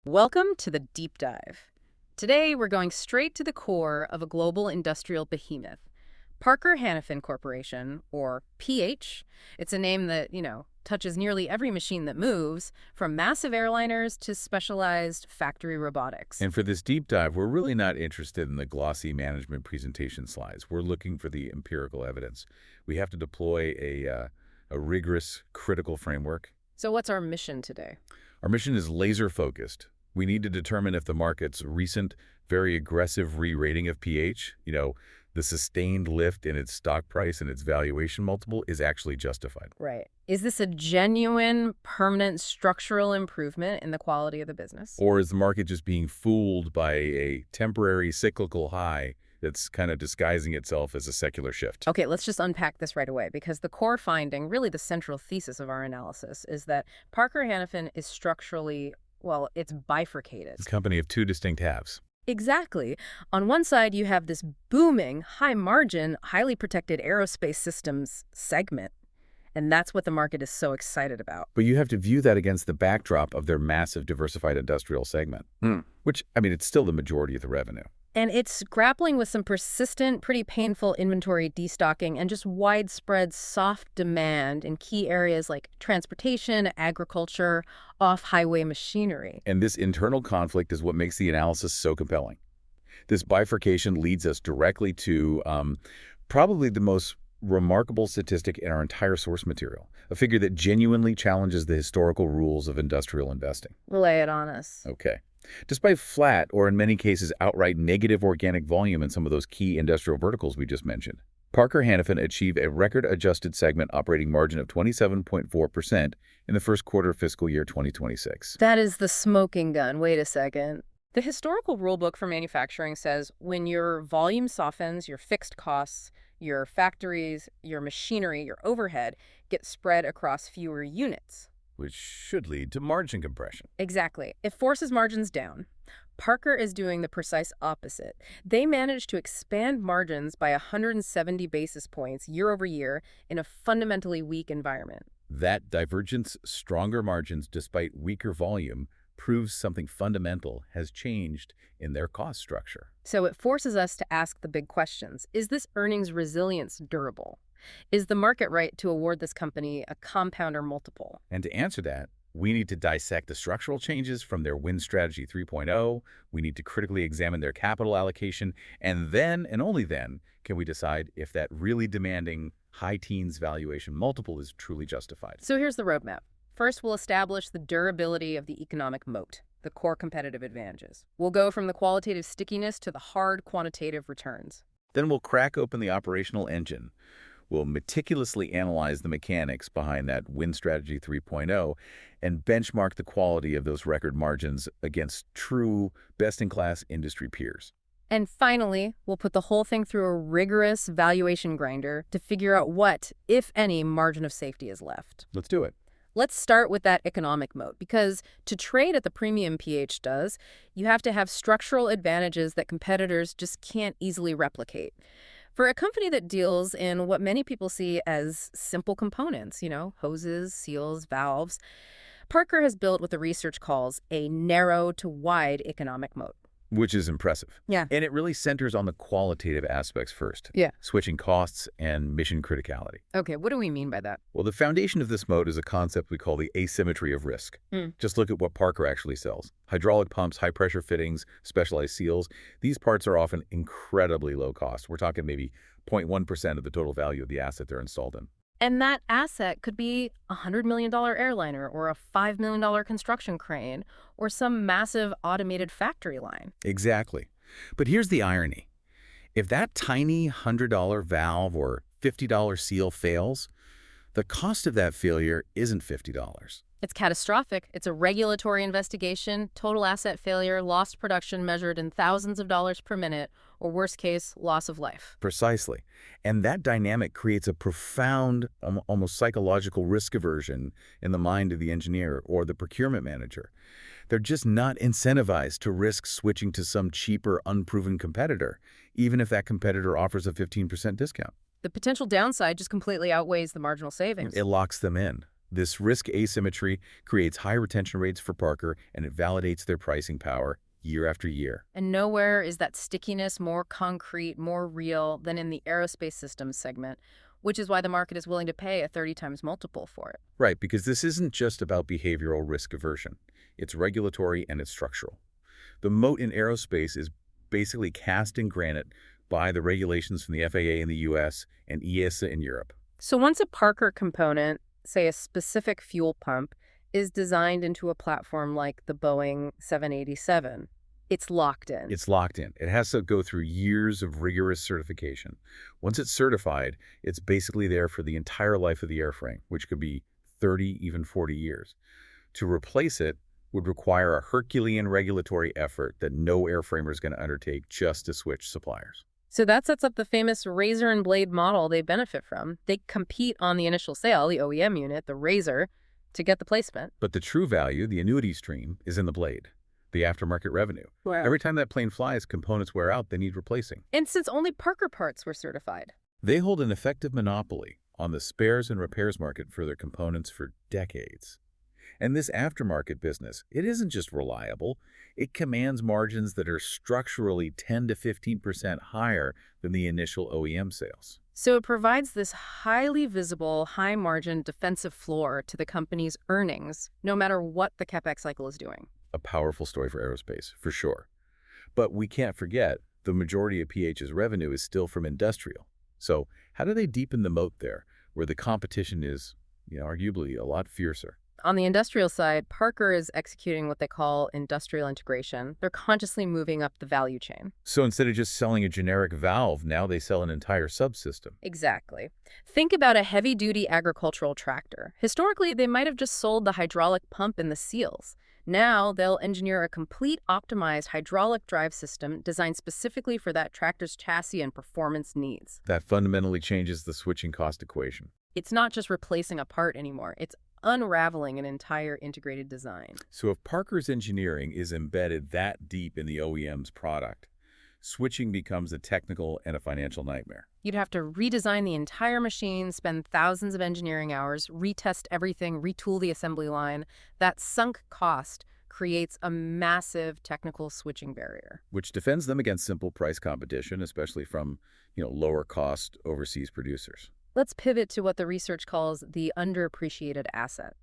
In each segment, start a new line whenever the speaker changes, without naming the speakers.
Welcome to the Deep Dive. Today, we're going straight to the core of a global industrial behemoth, Parker-Hannifin Corporation, or PH. It's a name that, touches nearly every machine that moves, from massive airliners to specialized factory robotics.
And for this deep dive, we're really not interested in the glossy management presentation slides. We're looking for the empirical evidence. We have to deploy a rigorous, critical framework.
So what's our mission today?
Our mission is laser-focused. We need to determine if the market's recent, very aggressive re-rating of PH, the sustained lift in its stock price and its valuation multiple, is actually justified.
Right. Is this a genuine, permanent, structural improvement in the quality of the business?
Or is the market just being fooled by a temporary cyclical high that's kind of disguising itself as a secular shift?
Okay, let's just unpack this right away, because the core finding, really the central thesis of our analysis, is that Parker-Hannifin is structurally, it's bifurcated.
It's a company of two distinct halves.
Exactly. On one side, you have this booming, high-margin, highly protected aerospace systems segment, and that's what the market is so excited about.
But you have to view that against the backdrop of their massive diversified industrial segment, which, it's still the majority of the revenue.
And it's grappling with some persistent, pretty painful inventory destocking and just widespread soft demand in key areas like transportation, agriculture, off-highway machinery.
And this internal conflict is what makes the analysis so compelling. This bifurcation leads us directly to probably the most remarkable statistic in our entire source material, a figure that genuinely challenges the historical rules of industrial investing.
Lay it on us.
Okay. Despite flat, or in many cases outright negative organic volume in some of those key industrial verticals we just mentioned, Parker-Hannifin achieved a record-adjusted segment operating margin of 27.4% in the first quarter of fiscal year 2026.
That is the smoking gun. Wait a second. The historical rulebook for manufacturing says when your volume softens, your fixed costs, your factories, your machinery, your overhead get spread across fewer units.
Which should lead to margin compression.
Exactly. It forces margins down. Parker is doing the precise opposite. They managed to expand margins by 170 basis points year over year in a fundamentally weak environment.
That divergence, stronger margins despite weaker volume, proves something fundamental has changed in their cost structure.
So it forces us to ask the big questions. Is this earnings resilience durable? Is the market right to award this company a compounder multiple?
And to answer that, we need to dissect the structural changes from their Win Strategy 3.0. We need to critically examine their capital allocation. And then, and only then, can we decide if that really demanding high teens valuation multiple is truly justified.
So here's the roadmap. First, we'll establish the durability of the economic moat, the core competitive advantages. We'll go from the qualitative stickiness to the hard quantitative returns.
Then we'll crack open the operational engine. We'll meticulously analyze the mechanics behind that Win Strategy 3.0 and benchmark the quality of those record margins against true best-in-class industry peers.
And finally, we'll put the whole thing through a rigorous valuation grinder to figure out what, if any, margin of safety is left.
Let's do it.
Let's start with that economic moat, because to trade at the premium PH does, you have to have structural advantages that competitors just can't easily replicate. For a company that deals in what many people see as simple components, hoses, seals, valves, Parker has built what the research calls a narrow to wide economic moat.
Which is impressive.
Yeah.
And it really centers on the qualitative aspects first.
Yeah.
Switching costs and mission criticality.
Okay, what do we mean by that?
Well, the foundation of this moat is a concept we call the asymmetry of risk. Just look at what Parker actually sells. Hydraulic pumps, high-pressure fittings, specialized seals. These parts are often incredibly low cost. We're talking maybe 0.1% of the total value of the asset they're installed in.
And that asset could be a $100 million airliner or a $5 million construction crane or some massive automated factory line.
Exactly. But here's the irony. If that tiny $100 valve or $50 seal fails, the cost of that failure isn't $50.
It's catastrophic. It's a regulatory investigation, total asset failure, lost production measured in thousands of dollars per minute, or worst case, loss of life.
Precisely. And that dynamic creates a profound, almost psychological risk aversion in the mind of the engineer or the procurement manager. They're just not incentivized to risk switching to some cheaper, unproven competitor, even if that competitor offers a 15% discount.
The potential downside just completely outweighs the marginal savings.
It locks them in. This risk asymmetry creates high retention rates for Parker, and it validates their pricing power year after year.
And nowhere is that stickiness more concrete, more real than in the aerospace systems segment, which is why the market is willing to pay a 30 times multiple for it.
Right, because this isn't just about behavioral risk aversion. It's regulatory and it's structural. The moat in aerospace is basically cast in granite by the regulations from the FAA in the US and EASA in Europe.
So once a Parker component, say a specific fuel pump, is designed into a platform like the Boeing 787, it's locked in.
It's locked in. It has to go through years of rigorous certification. Once it's certified, it's basically there for the entire life of the airframe, which could be 30, even 40 years. To replace it would require a Herculean regulatory effort that no airframer is going to undertake just to switch suppliers.
So that sets up the famous razor and blade model they benefit from. They compete on the initial sale, the OEM unit, the razor, to get the placement.
But the true value, the annuity stream, is in the blade, the aftermarket revenue.
Wow.
Every time that plane flies, components wear out, they need replacing.
And since only Parker parts were certified.
They hold an effective monopoly on the spares and repairs market for their components for decades. And this aftermarket business, it isn't just reliable, it commands margins that are structurally 10 to 15% higher than the initial OEM sales.
So it provides this highly visible, high-margin defensive floor to the company's earnings, no matter what the CapEx cycle is doing.
A powerful story for aerospace, for sure. But we can't forget, the majority of PH's revenue is still from industrial. So how do they deepen the moat there, where the competition is, arguably a lot fiercer?
On the industrial side, Parker is executing what they call industrial integration. They're consciously moving up the value chain.
So instead of just selling a generic valve, now they sell an entire subsystem.
Exactly. Think about a heavy-duty agricultural tractor. Historically, they might have just sold the hydraulic pump and the seals. Now, they'll engineer a complete optimized hydraulic drive system designed specifically for that tractor's chassis and performance needs.
That fundamentally changes the switching cost equation.
It's not just replacing a part anymore. It's unraveling an entire integrated design.
So if Parker's engineering is embedded that deep in the OEM's product, switching becomes a technical and a financial nightmare.
You'd have to redesign the entire machine, spend thousands of engineering hours, retest everything, retool the assembly line. That sunk cost creates a massive technical switching barrier.
Which defends them against simple price competition, especially from, lower cost overseas producers.
Let's pivot to what the research calls the underappreciated asset,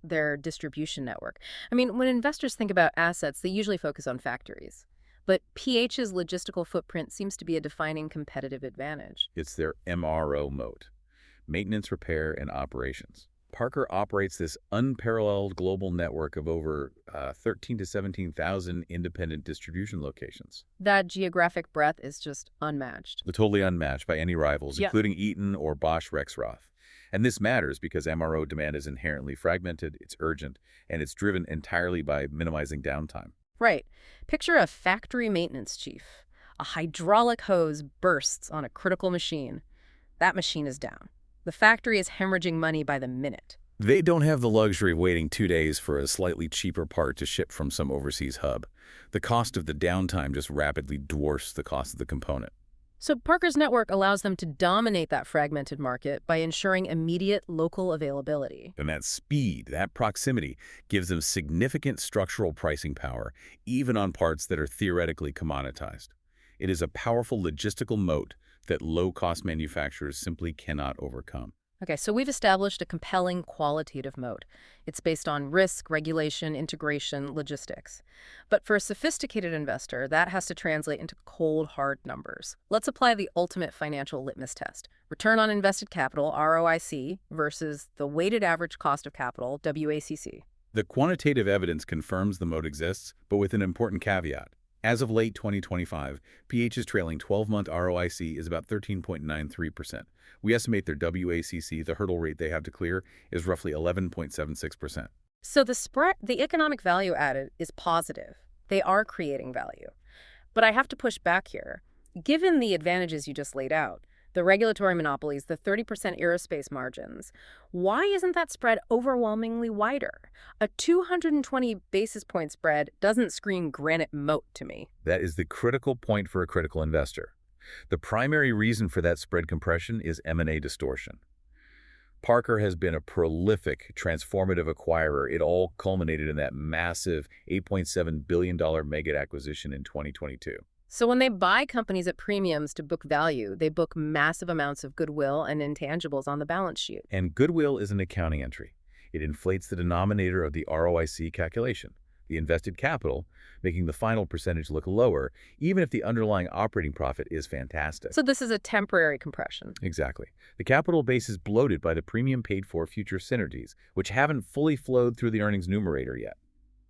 their distribution network. I mean, when investors think about assets, they usually focus on factories. But PH's logistical footprint seems to be a defining competitive advantage.
It's their MRO moat, maintenance, repair, and operations. Parker operates this unparalleled global network of over 13 to 17,000 independent distribution locations.
That geographic breadth is just unmatched.
They're totally unmatched by any rivals, including Eaton or Bosch Rexroth. And this matters because MRO demand is inherently fragmented, it's urgent, and it's driven entirely by minimizing downtime.
Right. Picture a factory maintenance chief. A hydraulic hose bursts on a critical machine. That machine is down. The factory is hemorrhaging money by the minute.
They don't have the luxury of waiting 2 days for a slightly cheaper part to ship from some overseas hub. The cost of the downtime just rapidly dwarfs the cost of the component.
So Parker's network allows them to dominate that fragmented market by ensuring immediate local availability.
And that speed, that proximity, gives them significant structural pricing power, even on parts that are theoretically commoditized. It is a powerful logistical moat that low-cost manufacturers simply cannot overcome.
Okay, so we've established a compelling qualitative moat. It's based on risk, regulation, integration, logistics. But for a sophisticated investor, that has to translate into cold, hard numbers. Let's apply the ultimate financial litmus test. Return on invested capital, ROIC, versus the weighted average cost of capital, WACC.
The quantitative evidence confirms the moat exists, but with an important caveat. As of late 2025, PH's trailing 12-month ROIC is about 13.93%. We estimate their WACC, the hurdle rate they have to clear, is roughly 11.76%.
So the economic value added is positive. They are creating value. But I have to push back here. Given the advantages you just laid out, the regulatory monopolies, the 30% aerospace margins, why isn't that spread overwhelmingly wider? A 220 basis point spread doesn't scream granite moat to me.
That is the critical point for a critical investor. The primary reason for that spread compression is M&A distortion. Parker has been a prolific, transformative acquirer. It all culminated in that massive $8.7 billion Meggitt acquisition in 2022.
So when they buy companies at premiums to book value, they book massive amounts of goodwill and intangibles on the balance sheet.
And goodwill is an accounting entry. It inflates the denominator of the ROIC calculation, the invested capital, making the final percentage look lower, even if the underlying operating profit is fantastic.
So this is a temporary compression.
Exactly. The capital base is bloated by the premium paid for future synergies, which haven't fully flowed through the earnings numerator yet.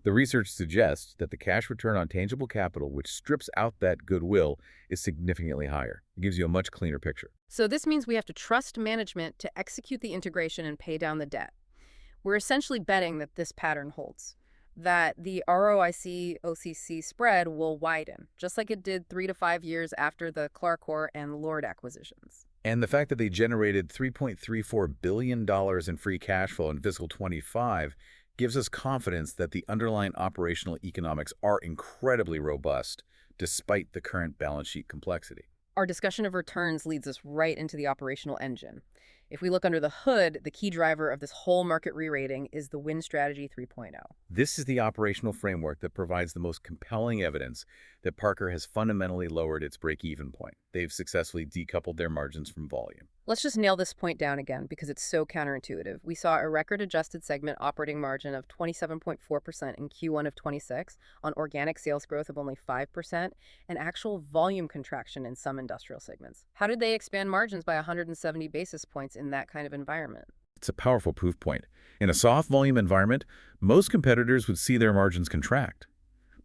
The research suggests that the cash return on tangible capital, which strips out that goodwill, is significantly higher. It gives you a much cleaner picture.
So this means we have to trust management to execute the integration and pay down the debt. We're essentially betting that this pattern holds, that the ROIC-OCC spread will widen, just like it did 3 to 5 years after the Clarcor and Lord acquisitions.
And the fact that they generated $3.34 billion in free cash flow in fiscal 25 gives us confidence that the underlying operational economics are incredibly robust, despite the current balance sheet complexity.
Our discussion of returns leads us right into the operational engine. If we look under the hood, the key driver of this whole market re-rating is the Win Strategy 3.0.
This is the operational framework that provides the most compelling evidence that Parker has fundamentally lowered its break-even point. They've successfully decoupled their margins from volume.
Let's just nail this point down again because it's so counterintuitive. We saw a record-adjusted segment operating margin of 27.4% in Q1 of 26 on organic sales growth of only 5% and actual volume contraction in some industrial segments. How did they expand margins by 170 basis points in that kind of environment?
It's a powerful proof point. In a soft volume environment, most competitors would see their margins contract.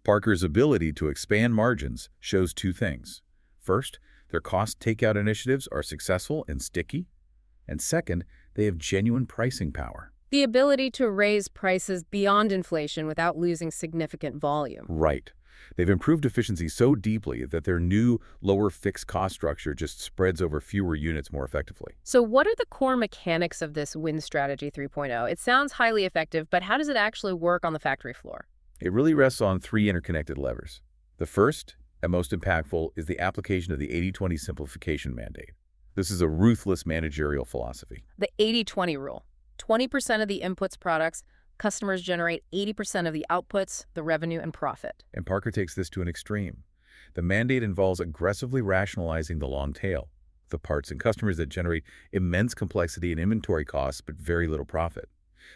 Parker's ability to expand margins shows two things. First, their cost takeout initiatives are successful and sticky. And second, they have genuine pricing power.
The ability to raise prices beyond inflation without losing significant volume.
Right. They've improved efficiency so deeply that their new, lower fixed cost structure just spreads over fewer units more effectively.
So what are the core mechanics of this Win Strategy 3.0? It sounds highly effective, but how does it actually work on the factory floor?
It really rests on three interconnected levers. The first, and most impactful, is the application of the 80-20 simplification mandate. This is a ruthless managerial philosophy.
The 80-20 rule. 20% of the inputs products, customers generate 80% of the outputs, the revenue, and profit.
And Parker takes this to an extreme. The mandate involves aggressively rationalizing the long tail, the parts and customers that generate immense complexity and inventory costs but very little profit.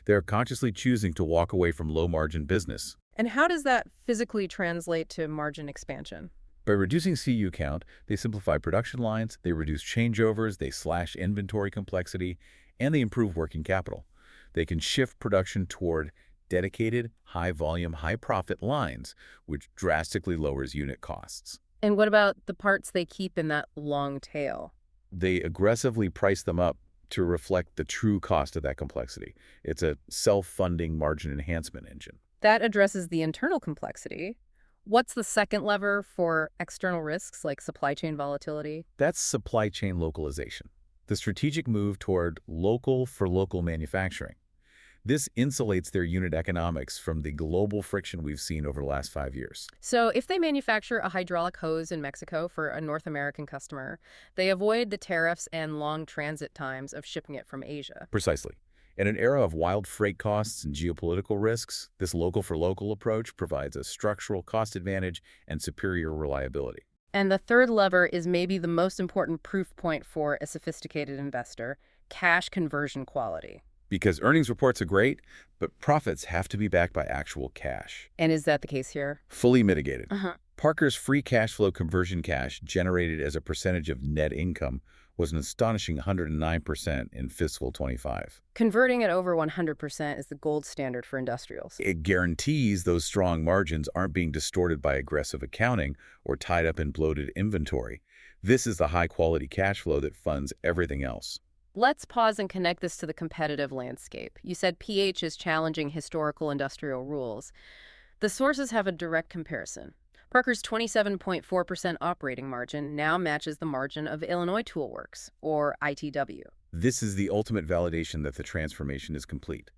They are consciously choosing to walk away from low-margin business.
And how does that physically translate to margin expansion?
By reducing CU count, they simplify production lines, they reduce changeovers, they slash inventory complexity, and they improve working capital. They can shift production toward dedicated, high-volume, high-profit lines, which drastically lowers unit costs.
And what about the parts they keep in that long tail?
They aggressively price them up to reflect the true cost of that complexity. It's a self-funding margin enhancement engine.
That addresses the internal complexity. What's the second lever for external risks like supply chain volatility?
That's supply chain localization, the strategic move toward local-for-local manufacturing. This insulates their unit economics from the global friction we've seen over the last 5 years.
So if they manufacture a hydraulic hose in Mexico for a North American customer, they avoid the tariffs and long transit times of shipping it from Asia.
Precisely. In an era of wild freight costs and geopolitical risks, this local-for-local approach provides a structural cost advantage and superior reliability.
And the third lever is maybe the most important proof point for a sophisticated investor: cash conversion quality.
Because earnings reports are great, but profits have to be backed by actual cash.
And is that the case here?
Fully mitigated.
Uh-huh.
Parker's free cash flow conversion cash generated as a percentage of net income was an astonishing 109% in fiscal 25.
Converting at over 100% is the gold standard for industrials.
It guarantees those strong margins aren't being distorted by aggressive accounting or tied up in bloated inventory. This is the high-quality cash flow that funds everything else.
Let's pause and connect this to the competitive landscape. You said PH is challenging historical industrial rules. The sources have a direct comparison. Parker's 27.4% operating margin now matches the margin of Illinois Tool Works, or ITW.
This is the ultimate validation that the transformation is complete.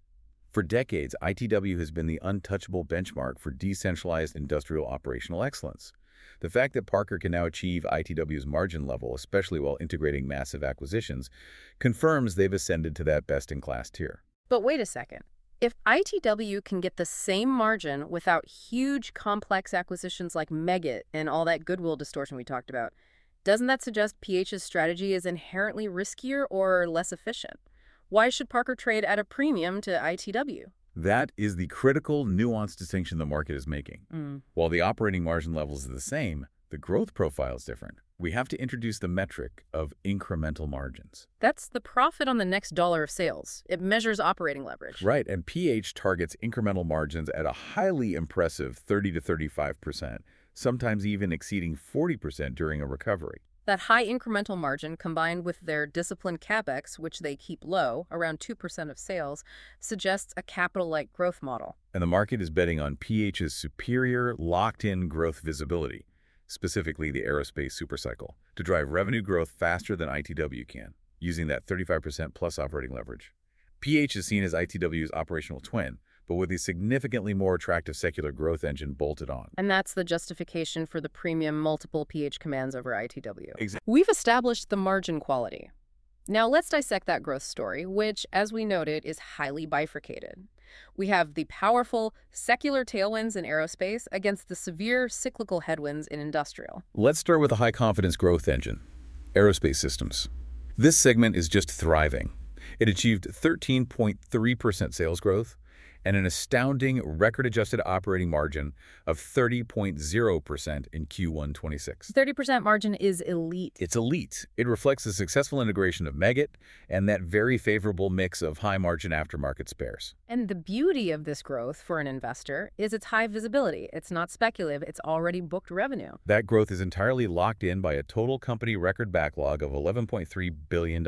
For decades, ITW has been the untouchable benchmark for decentralized industrial operational excellence. The fact that Parker can now achieve ITW's margin level, especially while integrating massive acquisitions, confirms they've ascended to that best-in-class tier.
But wait a second. If ITW can get the same margin without huge, complex acquisitions like Meggitt and all that goodwill distortion we talked about, doesn't that suggest PH's strategy is inherently riskier or less efficient? Why should Parker trade at a premium to ITW?
That is the critical, nuanced distinction the market is making. While the operating margin levels are the same, the growth profile is different. We have to introduce the metric of incremental margins.
That's the profit on the next dollar of sales. It measures operating leverage.
Right, and PH targets incremental margins at a highly impressive 30 to 35%, sometimes even exceeding 40% during a recovery.
That high incremental margin, combined with their disciplined CapEx, which they keep low, around 2% of sales, suggests a capital-light growth model.
And the market is betting on PH's superior, locked-in growth visibility, specifically the aerospace supercycle, to drive revenue growth faster than ITW can, using that 35% plus operating leverage. PH is seen as ITW's operational twin, but with a significantly more attractive secular growth engine bolted on.
And that's the justification for the premium multiple PH commands over ITW.
Exactly.
We've established the margin quality. Now let's dissect that growth story, which, as we noted, is highly bifurcated. We have the powerful secular tailwinds in aerospace against the severe cyclical headwinds in industrial.
Let's start with a high-confidence growth engine, aerospace systems. This segment is just thriving. It achieved 13.3% sales growth and an astounding record-adjusted operating margin of 30.0% in Q1 26.
30% margin is elite.
It's elite. It reflects the successful integration of Meggitt and that very favorable mix of high-margin aftermarket spares.
And the beauty of this growth for an investor is its high visibility. It's not speculative. It's already booked revenue.
That growth is entirely locked in by a total company record backlog of $11.3 billion.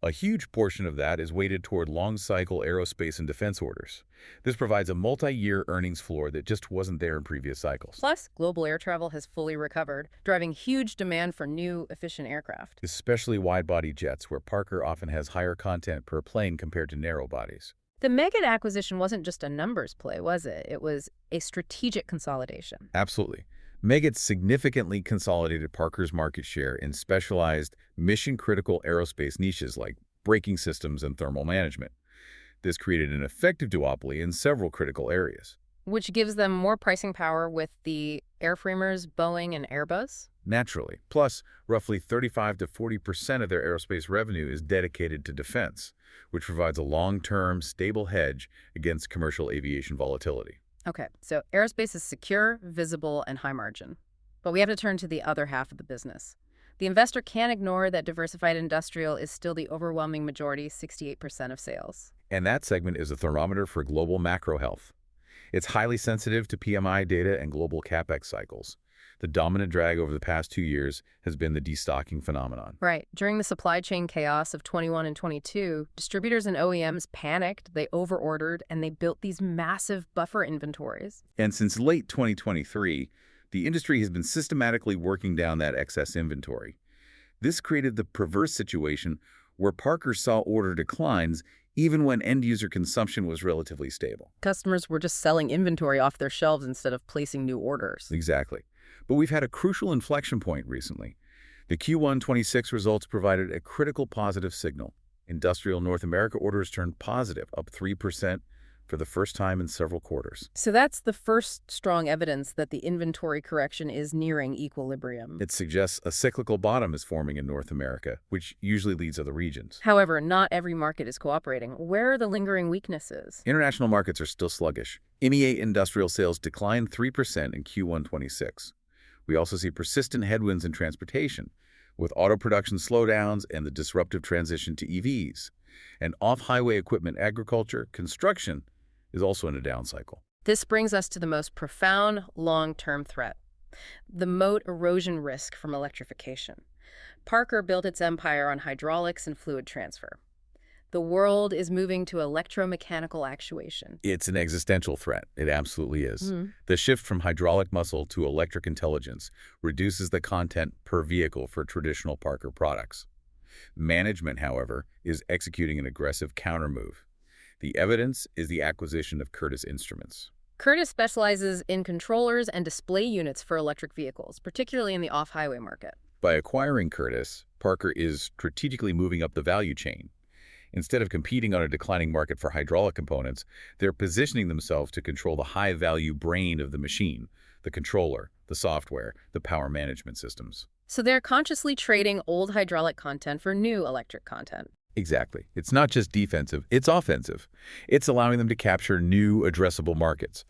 A huge portion of that is weighted toward long-cycle aerospace and defense orders. This provides a multi-year earnings floor that just wasn't there in previous cycles.
Plus, global air travel has fully recovered, driving huge demand for new, efficient aircraft.
Especially wide-body jets, where Parker often has higher content per plane compared to narrow bodies.
The Meggitt acquisition wasn't just a numbers play, was it? It was a strategic consolidation.
Absolutely. Meggitt significantly consolidated Parker's market share in specialized, mission-critical aerospace niches like braking systems and thermal management. This created an effective duopoly in several critical areas.
Which gives them more pricing power with the airframers, Boeing and Airbus?
Naturally. Plus, roughly 35 to 40% of their aerospace revenue is dedicated to defense, which provides a long-term, stable hedge against commercial aviation volatility.
Okay, so aerospace is secure, visible, and high margin. But we have to turn to the other half of the business. The investor can't ignore that diversified industrial is still the overwhelming majority, 68% of sales.
And that segment is a thermometer for global macro health. It's highly sensitive to PMI data and global CapEx cycles. The dominant drag over the past 2 years has been the destocking phenomenon.
Right. During the supply chain chaos of 21 and 22, distributors and OEMs panicked, they overordered, and they built these massive buffer inventories.
And since late 2023, the industry has been systematically working down that excess inventory. This created the perverse situation where Parker saw order declines even when end-user consumption was relatively stable.
Customers were just selling inventory off their shelves instead of placing new orders.
Exactly. But we've had a crucial inflection point recently. The Q1 26 results provided a critical positive signal. Industrial North America orders turned positive, up 3% for the first time in several quarters.
So that's the first strong evidence that the inventory correction is nearing equilibrium.
It suggests a cyclical bottom is forming in North America, which usually leads other regions.
However, not every market is cooperating. Where are the lingering weaknesses?
International markets are still sluggish. MEA industrial sales declined 3% in Q1 26. We also see persistent headwinds in transportation, with auto production slowdowns and the disruptive transition to EVs. And off-highway equipment agriculture, construction, is also in a down cycle.
This brings us to the most profound long-term threat, the moat erosion risk from electrification. Parker built its empire on hydraulics and fluid transfer. The world is moving to electromechanical actuation.
It's an existential threat. It absolutely is. The shift from hydraulic muscle to electric intelligence reduces the content per vehicle for traditional Parker products. Management, however, is executing an aggressive countermove. The evidence is the acquisition of Curtis Instruments.
Curtis specializes in controllers and display units for electric vehicles, particularly in the off-highway market.
By acquiring Curtis, Parker is strategically moving up the value chain. Instead of competing on a declining market for hydraulic components, they're positioning themselves to control the high-value brain of the machine, the controller, the software, the power management systems.
So they're consciously trading old hydraulic content for new electric content.
Exactly. It's not just defensive, it's offensive. It's allowing them to capture new addressable markets.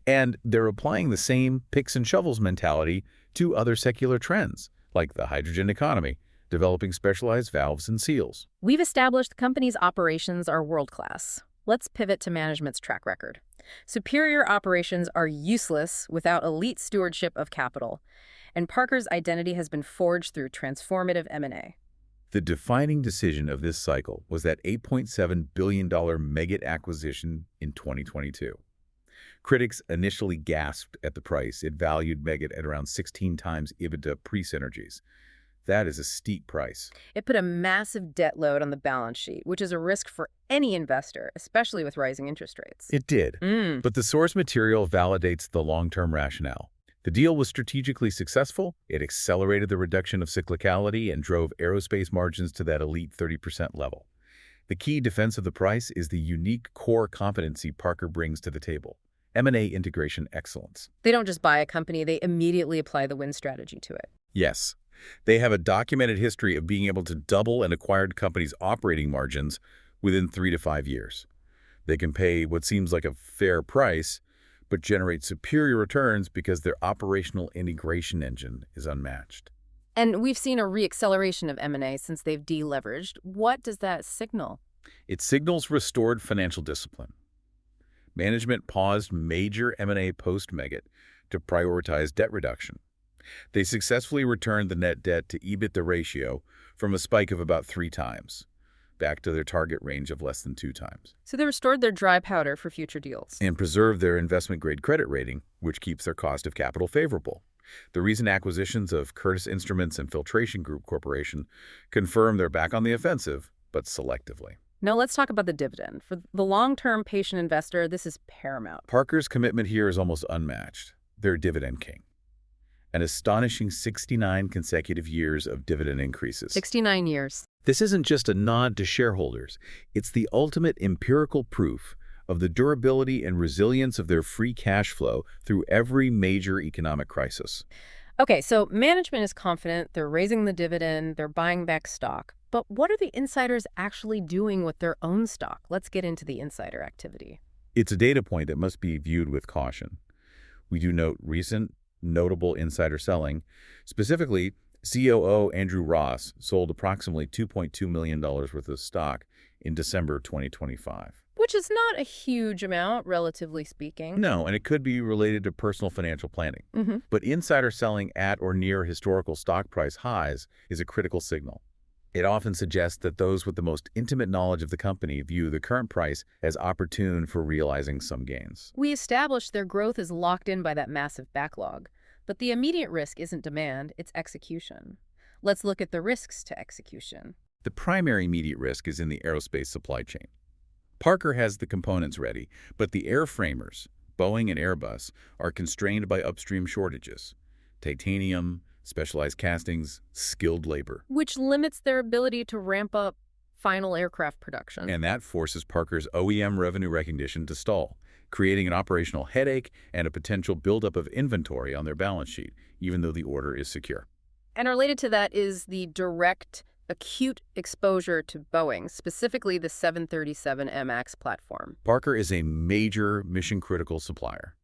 And they're applying the same picks and shovels mentality to other secular trends, like the hydrogen economy, developing specialized valves and seals.
We've established the company's operations are world-class. Let's pivot to management's track record. Superior operations are useless without elite stewardship of capital, and Parker's identity has been forged through transformative M&A.
The defining decision of this cycle was that $8.7 billion Meggitt acquisition in 2022. Critics initially gasped at the price. It valued Meggitt at around 16 times EBITDA pre-synergies. That is a steep price.
It put a massive debt load on the balance sheet, which is a risk for any investor, especially with rising interest rates.
It did. But the source material validates the long-term rationale. The deal was strategically successful. It accelerated the reduction of cyclicality and drove aerospace margins to that elite 30% level. The key defense of the price is the unique core competency Parker brings to the table: M&A integration excellence.
They don't just buy a company, they immediately apply the win strategy to it.
Yes. They have a documented history of being able to double an acquired company's operating margins within 3 to 5 years. They can pay what seems like a fair price, but generate superior returns because their operational integration engine is unmatched.
And we've seen a re-acceleration of M&A since they've deleveraged. What does that signal?
It signals restored financial discipline. Management paused major M&A post-Meggitt to prioritize debt reduction. They successfully returned the net debt to EBITDA ratio from a spike of about 3 times, back to their target range of less than 2 times.
So they restored their dry powder for future deals.
And preserved their investment-grade credit rating, which keeps their cost of capital favorable. The recent acquisitions of Curtis Instruments and Filtration Group Corporation confirm they're back on the offensive, but selectively.
Now let's talk about the dividend. For the long-term patient investor, this is paramount.
Parker's commitment here is almost unmatched. They're dividend king. An astonishing 69 consecutive years of dividend increases.
69 years.
This isn't just a nod to shareholders. It's the ultimate empirical proof of the durability and resilience of their free cash flow through every major economic crisis.
Okay, so management is confident, they're raising the dividend, they're buying back stock. But what are the insiders actually doing with their own stock? Let's get into the insider activity.
It's a data point that must be viewed with caution. We do note recent, notable insider selling. Specifically, COO Andrew Ross sold approximately $2.2 million worth of stock in December 2025.
Which is not a huge amount, relatively speaking.
No, and it could be related to personal financial planning. But insider selling at or near historical stock price highs is a critical signal. It often suggests that those with the most intimate knowledge of the company view the current price as opportune for realizing some gains.
We established their growth is locked in by that massive backlog. But the immediate risk isn't demand, it's execution. Let's look at the risks to execution.
The primary immediate risk is in the aerospace supply chain. Parker has the components ready, but the airframers, Boeing and Airbus, are constrained by upstream shortages: titanium, specialized castings, skilled labor.
Which limits their ability to ramp up final aircraft production.
And that forces Parker's OEM revenue recognition to stall, creating an operational headache and a potential buildup of inventory on their balance sheet, even though the order is secure.
And related to that is the direct, acute exposure to Boeing, specifically the 737 MAX platform.
Parker is a major mission-critical supplier.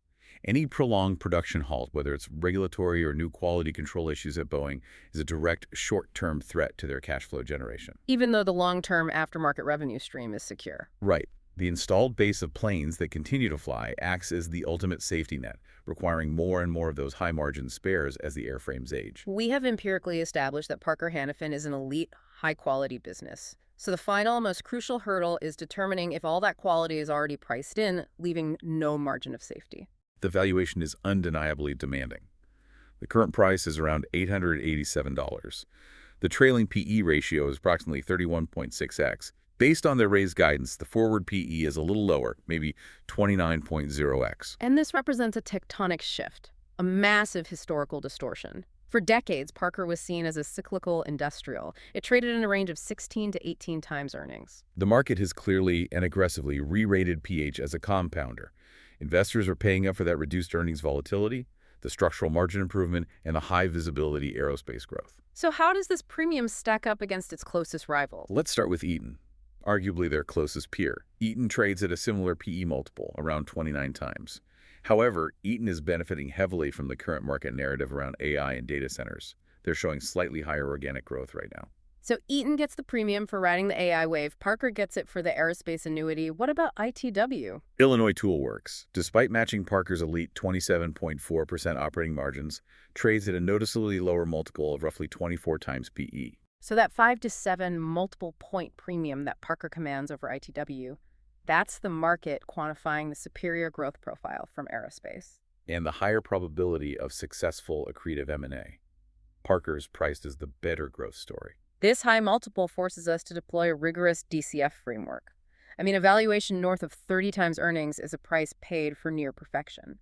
Any prolonged production halt, whether it's regulatory or new quality control issues at Boeing, is a direct short-term threat to their cash flow generation.
Even though the long-term aftermarket revenue stream is secure.
Right. The installed base of planes that continue to fly acts as the ultimate safety net, requiring more and more of those high-margin spares as the airframes age.
We have empirically established that Parker-Hannifin is an elite, high-quality business. So the final, most crucial hurdle is determining if all that quality is already priced in, leaving no margin of safety.
The valuation is undeniably demanding. The current price is around $887. The trailing PE ratio is approximately 31.6x, Based on their raised guidance, the forward PE is a little lower, maybe 29.0x.
And this represents a tectonic shift, a massive historical distortion. For decades, Parker was seen as a cyclical industrial. It traded in a range of 16 to 18 times earnings.
The market has clearly and aggressively re-rated PH as a compounder. Investors are paying up for that reduced earnings volatility, the structural margin improvement, and the high visibility aerospace growth.
So how does this premium stack up against its closest rival?
Let's start with Eaton, arguably their closest peer. Eaton trades at a similar PE multiple, around 29 times. However, Eaton is benefiting heavily from the current market narrative around AI and data centers. They're showing slightly higher organic growth right now.
So Eaton gets the premium for riding the AI wave. Parker gets it for the aerospace annuity. What about ITW?
Illinois Tool Works, despite matching Parker's elite 27.4% operating margins, trades at a noticeably lower multiple of roughly 24 times PE.
So that 5 to 7 multiple point premium that Parker commands over ITW, that's the market quantifying the superior growth profile from aerospace.
And the higher probability of successful accretive M&A. Parker is priced as the better growth story.
This high multiple forces us to deploy a rigorous DCF framework. I mean, a valuation north of 30 times earnings is a price paid for near perfection.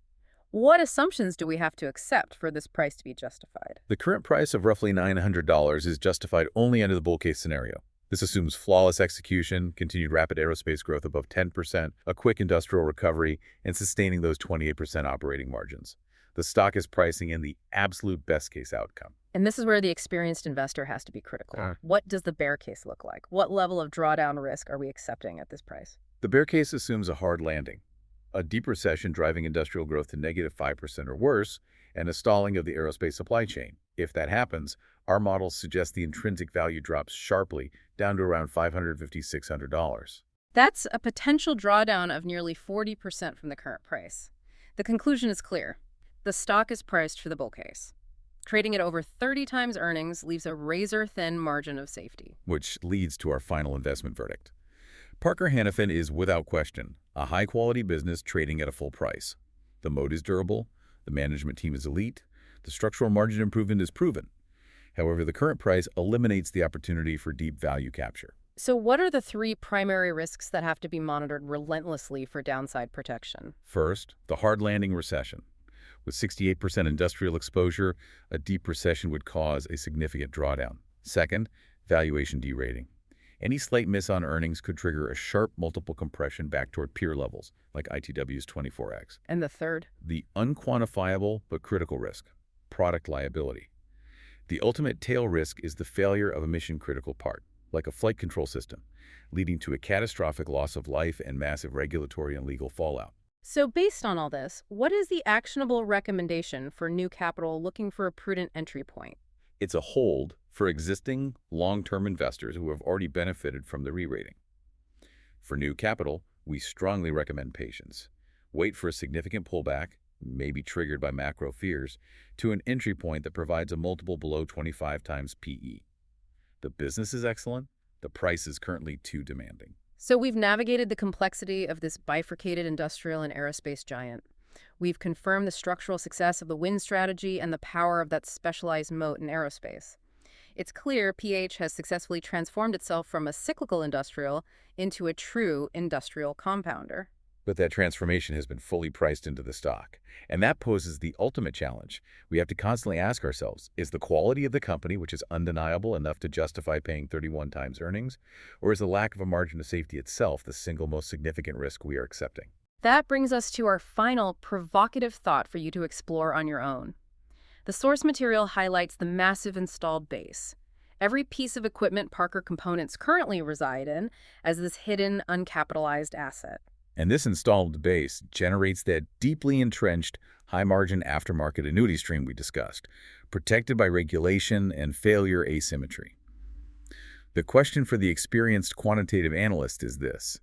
What assumptions do we have to accept for this price to be justified?
The current price of roughly $900 is justified only under the bull case scenario. This assumes flawless execution, continued rapid aerospace growth above 10%, a quick industrial recovery, and sustaining those 28% operating margins. The stock is pricing in the absolute best case outcome.
And this is where the experienced investor has to be critical. What does the bear case look like? What level of drawdown risk are we accepting at this price?
The bear case assumes a hard landing, a deep recession driving industrial growth to -5% or worse, and a stalling of the aerospace supply chain. If that happens, our models suggest the intrinsic value drops sharply down to around $550, $600.
That's a potential drawdown of nearly 40% from the current price. The conclusion is clear. The stock is priced for the bull case. Trading at over 30 times earnings leaves a razor-thin margin of safety.
Which leads to our final investment verdict. Parker-Hannifin is, without question, a high-quality business trading at a full price. The moat is durable, the management team is elite, the structural margin improvement is proven. However, the current price eliminates the opportunity for deep value capture.
So what are the 3 primary risks that have to be monitored relentlessly for downside protection?
First, the hard landing recession. With 68% industrial exposure, a deep recession would cause a significant drawdown. Second, valuation derating. Any slight miss on earnings could trigger a sharp multiple compression back toward peer levels, like ITW's 24x.
And the third?
The unquantifiable but critical risk, product liability. The ultimate tail risk is the failure of a mission-critical part, like a flight control system, leading to a catastrophic loss of life and massive regulatory and legal fallout.
So based on all this, what is the actionable recommendation for new capital looking for a prudent entry point?
It's a hold for existing long-term investors who have already benefited from the re-rating. For new capital, we strongly recommend patience. Wait for a significant pullback, maybe triggered by macro fears, to an entry point that provides a multiple below 25 times PE. The business is excellent, the price is currently too demanding.
So we've navigated the complexity of this bifurcated industrial and aerospace giant. We've confirmed the structural success of the win strategy and the power of that specialized moat in aerospace. It's clear PH has successfully transformed itself from a cyclical industrial into a true industrial compounder.
But that transformation has been fully priced into the stock. And that poses the ultimate challenge. We have to constantly ask ourselves, is the quality of the company, which is undeniable, enough to justify paying 31 times earnings? Or is the lack of a margin of safety itself the single most significant risk we are accepting?
That brings us to our final provocative thought for you to explore on your own. The source material highlights the massive installed base. Every piece of equipment Parker components currently reside in as this hidden, uncapitalized asset.
And this installed base generates that deeply entrenched, high-margin aftermarket annuity stream we discussed, protected by regulation and failure asymmetry. The question for the experienced quantitative analyst is this: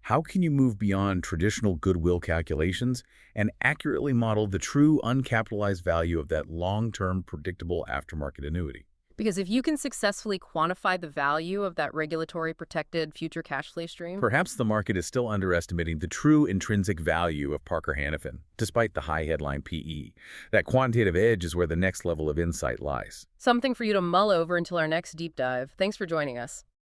how can you move beyond traditional goodwill calculations and accurately model the true uncapitalized value of that long-term, predictable aftermarket annuity?
Because if you can successfully quantify the value of that regulatory-protected future cash flow stream...
Perhaps the market is still underestimating the true intrinsic value of Parker-Hannifin, despite the high headline PE. That quantitative edge is where the next level of insight lies.
Something for you to mull over until our next deep dive. Thanks for joining us.